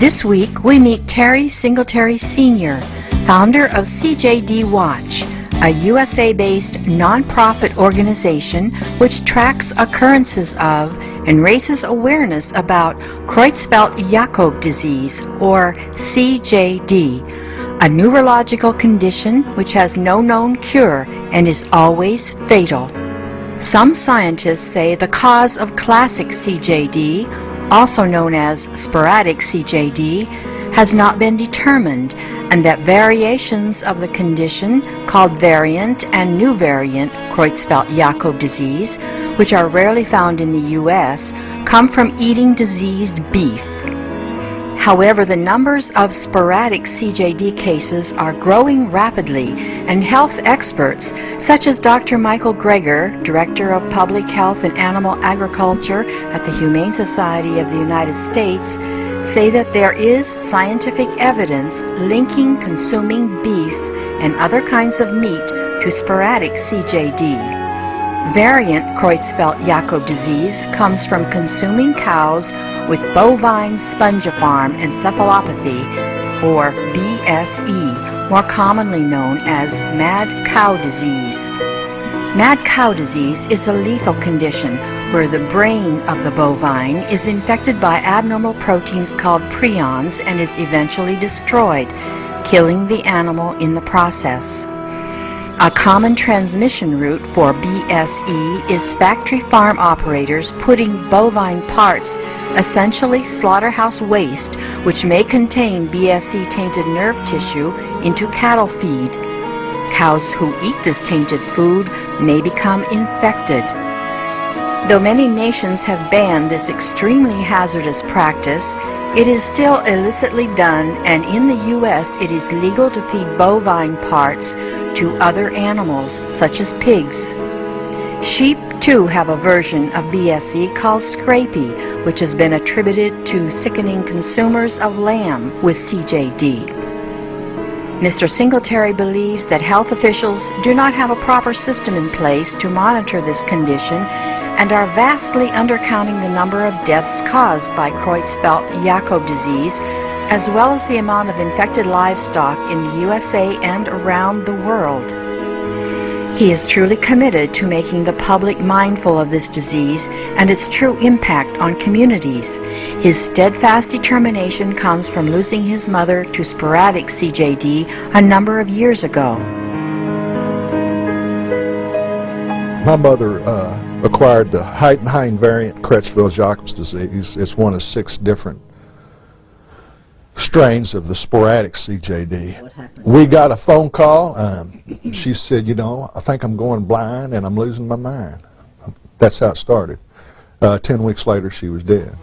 This week, we meet Terry Singeltary Sr., founder of CJD Watch, a USA-based nonprofit organization which tracks occurrences of and raises awareness about Creutzfeldt-Jakob Disease, or CJD, a neurological condition which has no known cure and is always fatal. Some scientists say the cause of classic CJD, also known as sporadic CJD, has not been determined, and that variations of the condition, called variant and new variant Creutzfeldt-Jakob disease, which are rarely found in the U.S., come from eating diseased beef. However, the numbers of sporadic CJD cases are growing rapidly, and health experts, such as Dr. Michael Greger, Director of Public Health and Animal Agriculture at the Humane Society of the United States, say that there is scientific evidence linking consuming beef and other kinds of meat to sporadic CJD. Variant Creutzfeldt-Jakob disease comes from consuming cows with bovine spongiform encephalopathy, or BSE, more commonly known as mad cow disease. Mad cow disease is a lethal condition where the brain of the bovine is infected by abnormal proteins called prions and is eventually destroyed, killing the animal in the process. A common transmission route for BSE is factory farm operators putting bovine parts, essentially slaughterhouse waste, which may contain BSE-tainted nerve tissue, into cattle feed. Cows who eat this tainted food may become infected. Though many nations have banned this extremely hazardous practice, it is still illicitly done, and in the U.S. it is legal to feed bovine parts to other animals, such as pigs. Sheep, too, have a version of BSE called scrapie, which has been attributed to sickening consumers of lamb with CJD. Mr. Singeltary believes that health officials do not have a proper system in place to monitor this condition and are vastly undercounting the number of deaths caused by Creutzfeldt-Jakob disease, as well as the amount of infected livestock in the USA and around the world. He is truly committed to making the public mindful of this disease and its true impact on communities. His steadfast determination comes from losing his mother to sporadic CJD a number of years ago. My mother acquired the Heidenhain variant Creutzfeldt-Jakob disease. It's one of 6 different strains of the sporadic CJD. What happened? We got a phone call. She said, you know, I think I'm going blind and I'm losing my mind. That's how it started. 10 weeks later, she was dead.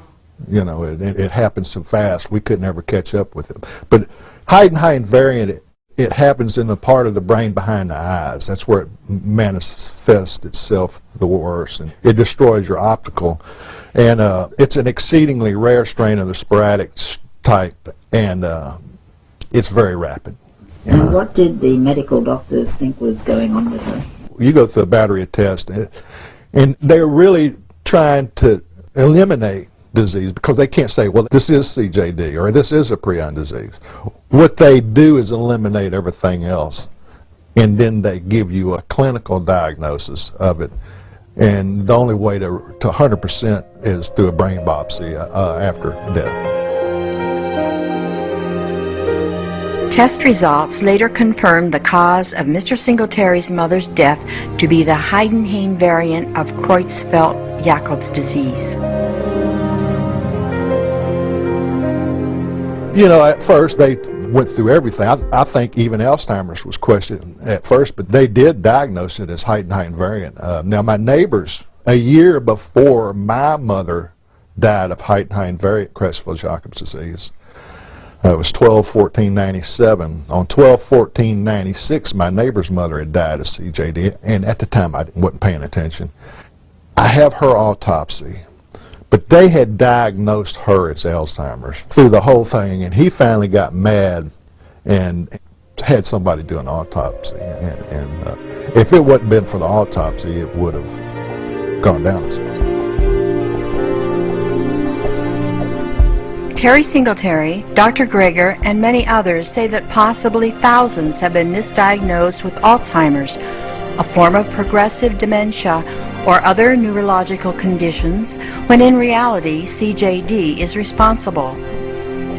You know, it happened so fast, we couldn't ever catch up with it. But Heidenhain variant, it happens in the part of the brain behind the eyes. That's where it manifests itself the worst. And it destroys your optical. And it's an exceedingly rare strain of the sporadic type, and it's very rapid. And what did the medical doctors think was going on with her? You go through a battery of tests, and they're really trying to eliminate disease because they can't say, well, this is CJD or this is a prion disease. What they do is eliminate everything else, and then they give you a clinical diagnosis of it. And the only way to 100% is through a brain biopsy after death. Test results later confirmed the cause of Mr. Singeltary's mother's death to be the Heidenhain variant of Creutzfeldt-Jakob disease. You know, at first they went through everything. I think even Alzheimer's was questioned at first, but they did diagnose it as Heidenhain variant. Now, my neighbors, a year before my mother died of Heidenhain variant Creutzfeldt-Jakob disease, it was 12/14/97. On 12/14/96, my neighbor's mother had died of CJD, and at the time I wasn't paying attention. I have her autopsy, but they had diagnosed her as Alzheimer's through the whole thing, and he finally got mad and had somebody do an autopsy. And if it wasn't been for the autopsy, it would have gone down as well. Terry Singeltary, Dr. Greger, and many others say that possibly thousands have been misdiagnosed with Alzheimer's, a form of progressive dementia or other neurological conditions, when in reality CJD is responsible.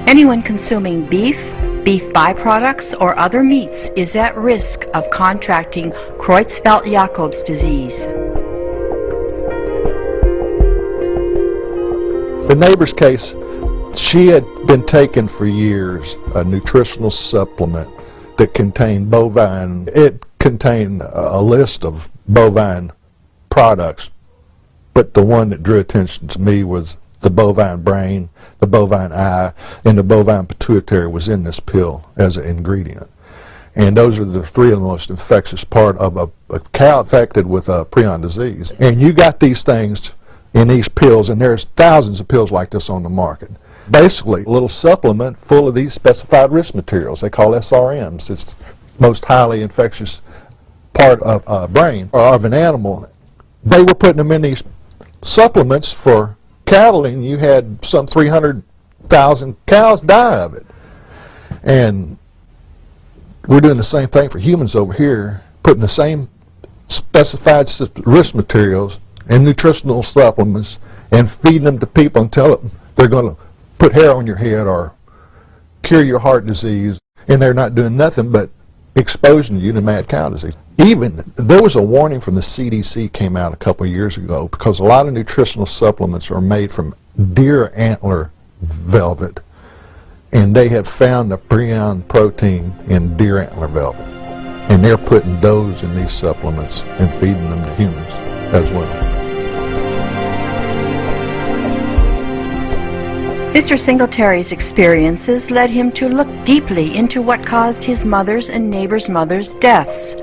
Anyone consuming beef, beef byproducts, or other meats is at risk of contracting Creutzfeldt-Jakob disease. The neighbor's case, she had been taking for years a nutritional supplement that contained bovine. It contained a list of bovine products, but the one that drew attention to me was the bovine brain, the bovine eye, and the bovine pituitary was in this pill as an ingredient. And those are the three of the most infectious part of a cow infected with prion disease. And you got these things in these pills, and there's thousands of pills like this on the market. Basically, a little supplement full of these specified risk materials. They call SRMs. It's the most highly infectious part of a brain or of an animal. They were putting them in these supplements for cattle, and you had some 300,000 cows die of it. And we're doing the same thing for humans over here, putting the same specified risk materials and nutritional supplements and feeding them to people and tell them they're going to put hair on your head or cure your heart disease, and they're not doing nothing but exposing you to mad cow disease. Even there was a warning from the CDC came out a couple of years ago because a lot of nutritional supplements are made from deer antler velvet, and they have found the prion protein in deer antler velvet, and they're putting those in these supplements and feeding them to humans as well. Mr. Singeltary's experiences led him to look deeply into what caused his mother's and neighbors' mothers' deaths.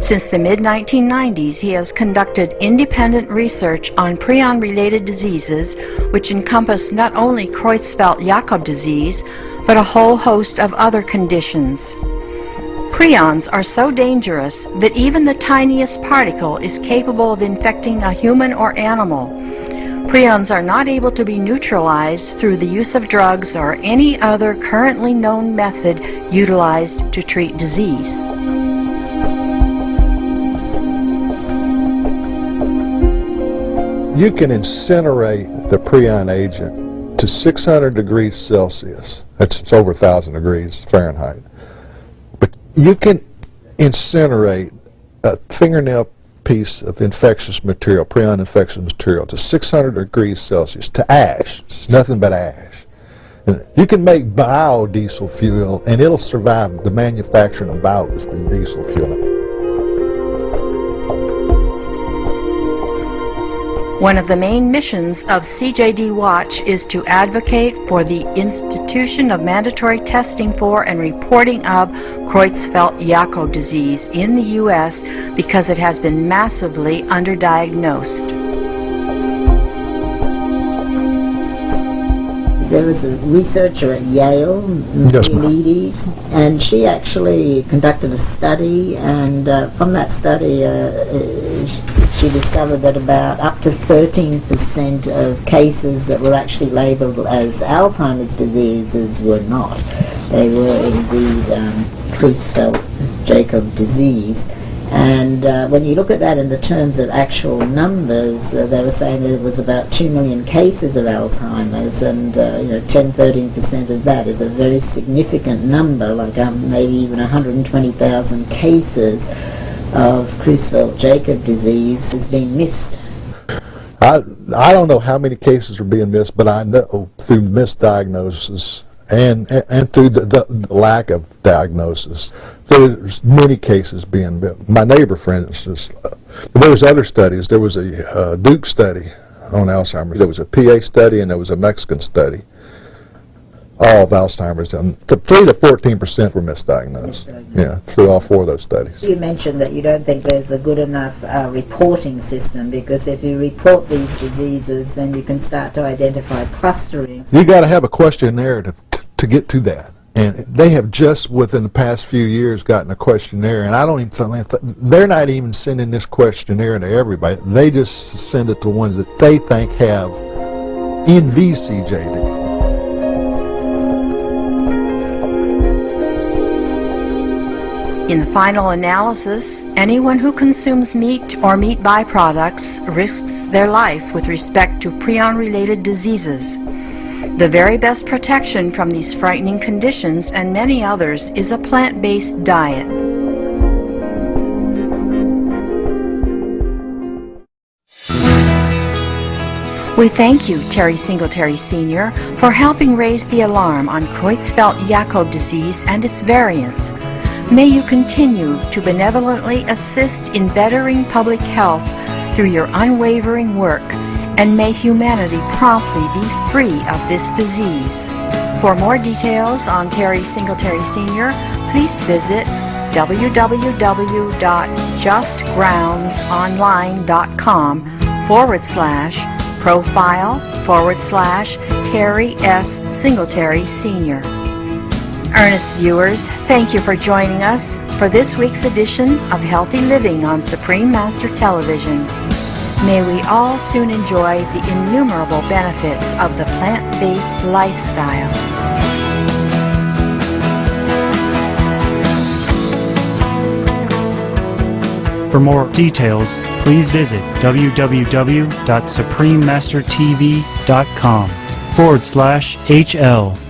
Since the mid-1990s, he has conducted independent research on prion-related diseases, which encompass not only Creutzfeldt-Jakob disease, but a whole host of other conditions. Prions are so dangerous that even the tiniest particle is capable of infecting a human or animal. Prions are not able to be neutralized through the use of drugs or any other currently known method utilized to treat disease. You can incinerate the prion agent to 600 degrees Celsius. It's over 1,000 degrees Fahrenheit. But you can incinerate a fingernail piece of infectious material, prion infectious material, to 600 degrees Celsius, to ash. It's nothing but ash. And you can make biodiesel fuel, and it'll survive the manufacturing of biodiesel fuel. One of the main missions of CJD Watch is to advocate for the institution of mandatory testing for and reporting of Creutzfeldt-Jakob disease in the U.S. because it has been massively underdiagnosed. There was a researcher at Yale, Leeds, and she actually conducted a study, and from that study she discovered that about up to 13% of cases that were actually labeled as Alzheimer's diseases were not. They were indeed Creutzfeldt-Jakob disease. And when you look at that in the terms of actual numbers, they were saying there was about 2 million cases of Alzheimer's, and 10-13% of that is a very significant number, like maybe even 120,000 cases of Creutzfeldt-Jakob disease is being missed. I don't know how many cases are being missed, but I know through misdiagnosis and through the lack of diagnosis, there's many cases being missed. My neighbor, for instance, there was other studies. There was a Duke study on Alzheimer's. There was a PA study, and there was a Mexican study. All of Alzheimer's, 3 to 14% were misdiagnosed. Yeah, through all 4 of those studies. You mentioned that you don't think there's a good enough reporting system, because if you report these diseases, then you can start to identify clustering. You got to have a questionnaire to get to that. And they have just within the past few years gotten a questionnaire, and I don't even think they're not even sending this questionnaire to everybody. They just send it to ones that they think have NVCJD. In the final analysis, anyone who consumes meat or meat byproducts risks their life with respect to prion-related diseases. The very best protection from these frightening conditions and many others is a plant-based diet. We thank you, Terry Singeltary Sr., for helping raise the alarm on Creutzfeldt-Jakob disease and its variants. May you continue to benevolently assist in bettering public health through your unwavering work, and may humanity promptly be free of this disease. For more details on Terry Singeltary Sr., please visit www.justgroundsonline.com/profile/Terry S. Singeltary Sr. Earnest viewers, thank you for joining us for this week's edition of Healthy Living on Supreme Master Television. May we all soon enjoy the innumerable benefits of the plant-based lifestyle. For more details, please visit www.suprememastertv.com/HL.